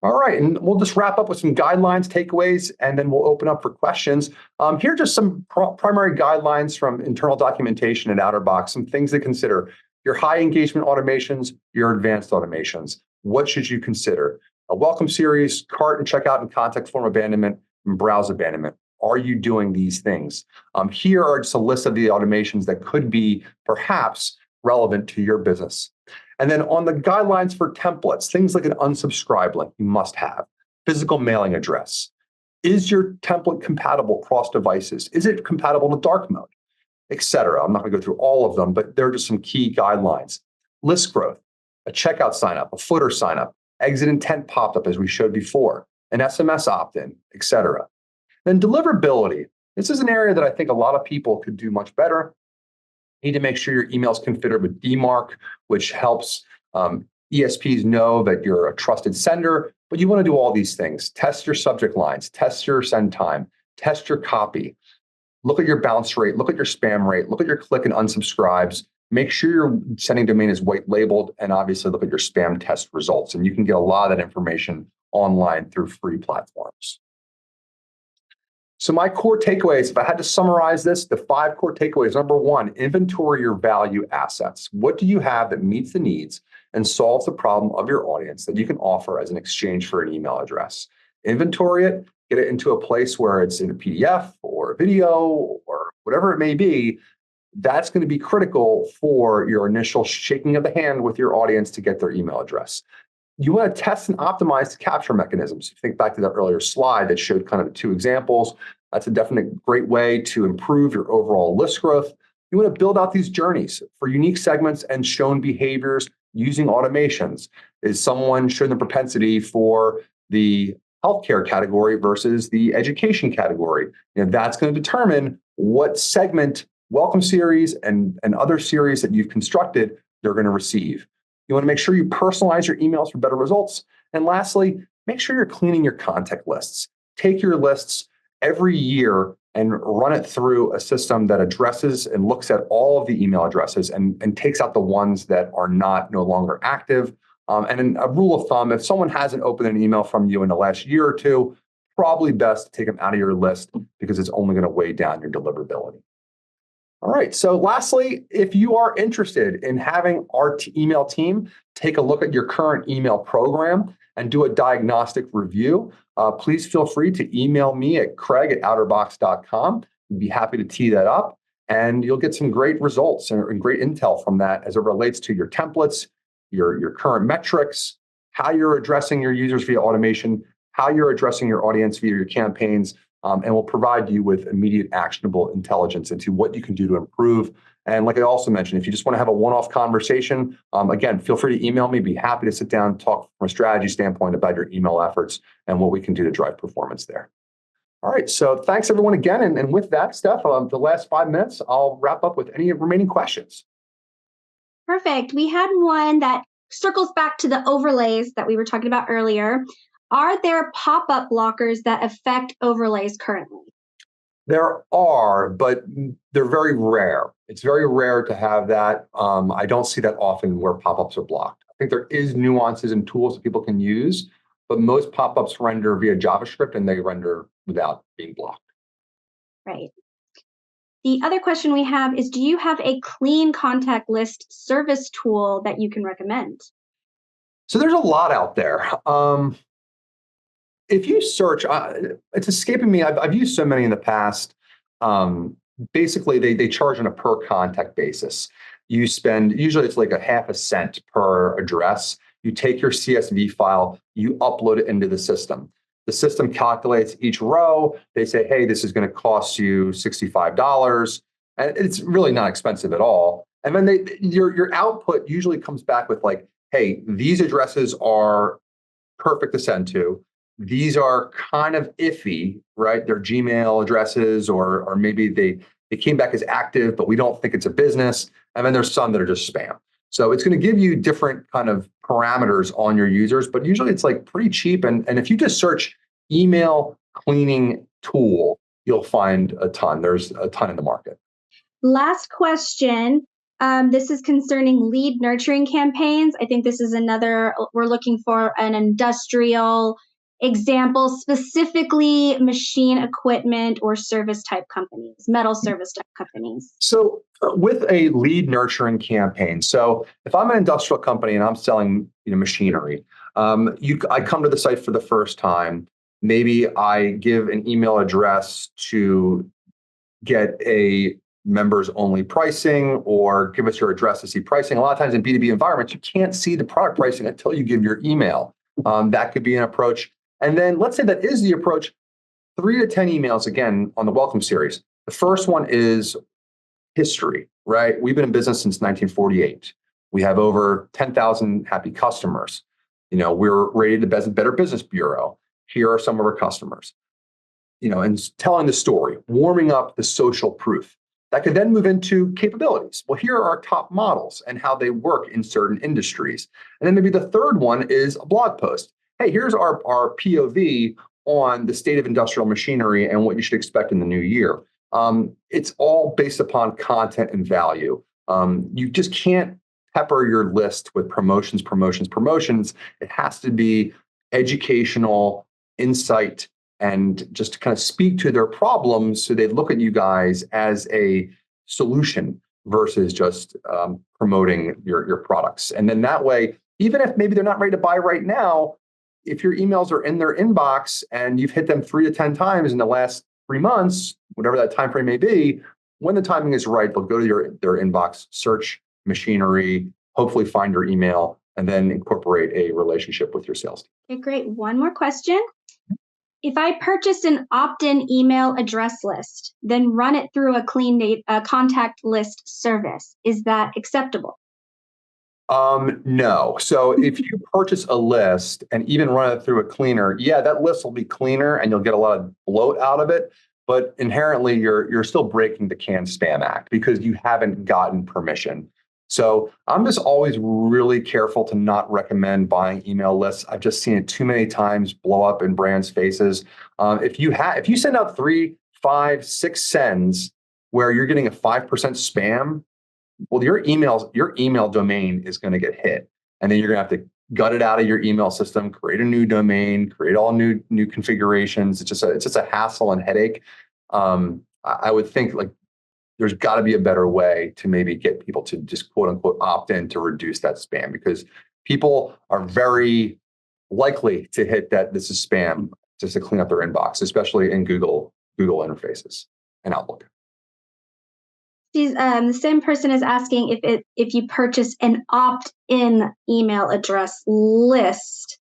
All right, and we'll just wrap up with some guidelines, takeaways, and then we'll open up for questions. Here are just some primary guidelines from internal documentation at OuterBox, some things to consider. Your high engagement automations, your advanced automations. What should you consider? A welcome series, cart and checkout and contact form abandonment, and browse abandonment. Are you doing these things? Here are just a list of the automations that could be perhaps relevant to your business. And then on the guidelines for templates, things like an unsubscribe link you must have, physical mailing address. Is your template compatible across devices? Is it compatible to dark mode, et cetera? I'm not going to go through all of them, but there are just some key guidelines. List growth, a checkout sign up, a footer sign up, exit intent popped up as we showed before, an SMS opt-in, et cetera. Then deliverability. This is an area that I think a lot of people could do much better. You need to make sure your email's configured with DMARC, which helps ESPs know that you're a trusted sender, but you want to do all these things. Test your subject lines, test your send time, test your copy, look at your bounce rate, look at your spam rate, look at your click and unsubscribes, make sure your sending domain is white labeled, and obviously look at your spam test results. And you can get a lot of that information online through free platforms. So my core takeaways, if I had to summarize this, the 5 core takeaways. Number 1, inventory your value assets. What do you have that meets the needs and solves the problem of your audience that you can offer as an exchange for an email address? Inventory it, get it into a place where it's in a PDF or a video or whatever it may be. That's going to be critical for your initial shaking of the hand with your audience to get their email address. You want to test and optimize the capture mechanisms. Think back to that earlier slide that showed kind of the 2 examples. That's a definite great way to improve your overall list growth. You want to build out these journeys for unique segments and shown behaviors using automations. Is someone showing the propensity for the healthcare category versus the education category? That's going to determine what segment, welcome series and other series that you've constructed, they're going to receive. You want to make sure you personalize your emails for better results. And lastly, make sure you're cleaning your contact lists. Take your lists every year and run it through a system that addresses and looks at all of the email addresses and takes out the ones that are no longer active. And in a rule of thumb, if someone hasn't opened an email from you in the last year or 2, probably best to take them out of your list because it's only going to weigh down your deliverability. All right. So lastly, if you are interested in having our email team take a look at your current email program and do a diagnostic review, please feel free to email me at craig@outerbox.com. I'd be happy to tee that up, and you'll get some great results and great intel from that as it relates to your templates, your current metrics, how you're addressing your users via automation, how you're addressing your audience via your campaigns, and will provide you with immediate actionable intelligence into what you can do to improve. And like I also mentioned, if you just want to have a one-off conversation, again, feel free to email me. Be happy to sit down and talk from a strategy standpoint about your email efforts and what we can do to drive performance there. All right. So thanks everyone again. And with that, Steph, the last 5 minutes, I'll wrap up with any remaining questions. Perfect. We had one that circles back to the overlays that we were talking about earlier. Are there pop-up blockers that affect overlays currently? There are, but they're very rare. It's very rare to have that. I don't see that often where pop-ups are blocked. I think there is nuances and tools that people can use, but most pop-ups render via JavaScript and they render without being blocked. Right. The other question we have is, do you have a clean contact list service tool that you can recommend? So there's a lot out there. If you search, it's escaping me. I've used so many in the past. Basically, they charge on a per contact basis. You spend, usually it's like a half a cent per address. You take your CSV file, you upload it into the system. The system calculates each row. They say, hey, this is going to cost you $65. And it's really not expensive at all. And then your output usually comes back with like, hey, these addresses are perfect to send to. These are kind of iffy, right? They're Gmail addresses, or maybe they came back as active, but we don't think it's a business. And then there's some that are just spam. So it's going to give you different kind of parameters on your users, but usually it's like pretty cheap. And if you just search email cleaning tool, you'll find a ton. There's a ton in the market. Last question. This is concerning lead nurturing campaigns. I think this is another, we're looking for an industrial example, specifically machine equipment or service type companies, metal service type companies. So with a lead nurturing campaign, so if I'm an industrial company and I'm selling machinery, I come to the site for the first time. Maybe I give an email address to get a members only pricing, or give us your address to see pricing. A lot of times in B2B environments, you can't see the product pricing until you give your email. That could be an approach. And then let's say that is the approach, 3 to 10 emails again on the welcome series. The first one is history, right? We've been in business since 1948. We have over 10,000 happy customers. We're rated the Better Business Bureau. Here are some of our customers. And telling the story, warming up the social proof. That could then move into capabilities. Well, here are our top models and how they work in certain industries. And then maybe the third one is a blog post. Hey, here's our POV on the state of industrial machinery and what you should expect in the new year. It's all based upon content and value. You just can't pepper your list with promotions. It has to be educational, insight, and just to kind of speak to their problems so they look at you guys as a solution versus just promoting your products. And then that way, even if maybe they're not ready to buy right now, if your emails are in their inbox and you've hit them 3 to 10 times in the last 3 months, whatever that time frame may be, when the timing is right, they'll go to their inbox, search machinery, hopefully find your email, and then incorporate a relationship with your sales team. Okay, great. One more question. If I purchase an opt-in email address list, then run it through a clean contact list service, is that acceptable? No. So if you purchase a list and even run it through a cleaner, yeah, that list will be cleaner and you'll get a lot of bloat out of it. But inherently, you're still breaking the Can Spam Act because you haven't gotten permission. So I'm just always really careful to not recommend buying email lists. I've just seen it too many times blow up in brands' faces. If you send out 3, 5, 6 sends where you're getting a 5% spam, well, your email domain is going to get hit, and then you're going to have to gut it out of your email system, create a new domain, create all new configurations. It's just a hassle and headache. I would think like there's got to be a better way to maybe get people to just quote unquote opt in to reduce that spam, because people are very likely to hit that this is spam just to clean up their inbox, especially in Google interfaces and Outlook. The same person is asking if you purchase an opt-in email address list.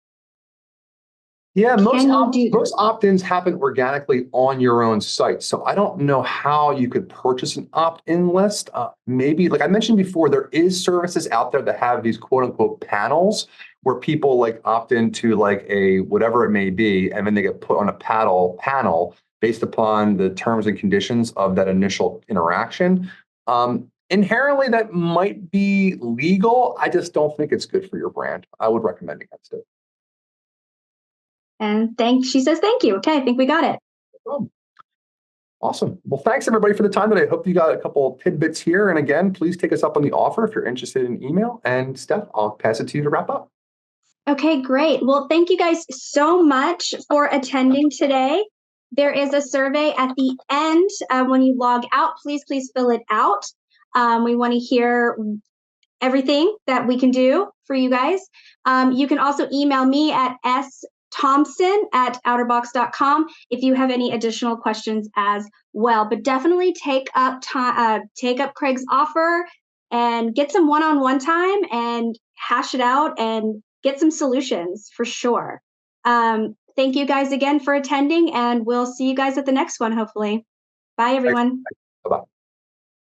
Yeah, most opt-ins happen organically on your own site. So I don't know how you could purchase an opt-in list. Maybe, like I mentioned before, there is services out there that have these quote unquote panels where people like opt into like a whatever it may be, and then they get put on a panel based upon the terms and conditions of that initial interaction. Inherently, that might be legal. I just don't think it's good for your brand. I would recommend against it. And she says thank you. Okay, I think we got it. Awesome. Well, thanks everybody for the time today. I hope you got a couple tidbits here. And again, please take us up on the offer if you're interested in email. And Steph, I'll pass it to you to wrap up. Okay, great. Well, thank you guys so much for attending today. There is a survey at the end. When you log out, please fill it out. We want to hear everything that we can do for you guys. You can also email me at sthompson@outerbox.com if you have any additional questions as well. But definitely take up Craig's offer and get some one-on-one time and hash it out and get some solutions for sure. Thank you guys again for attending, and we'll see you guys at the next one, hopefully. Bye, everyone.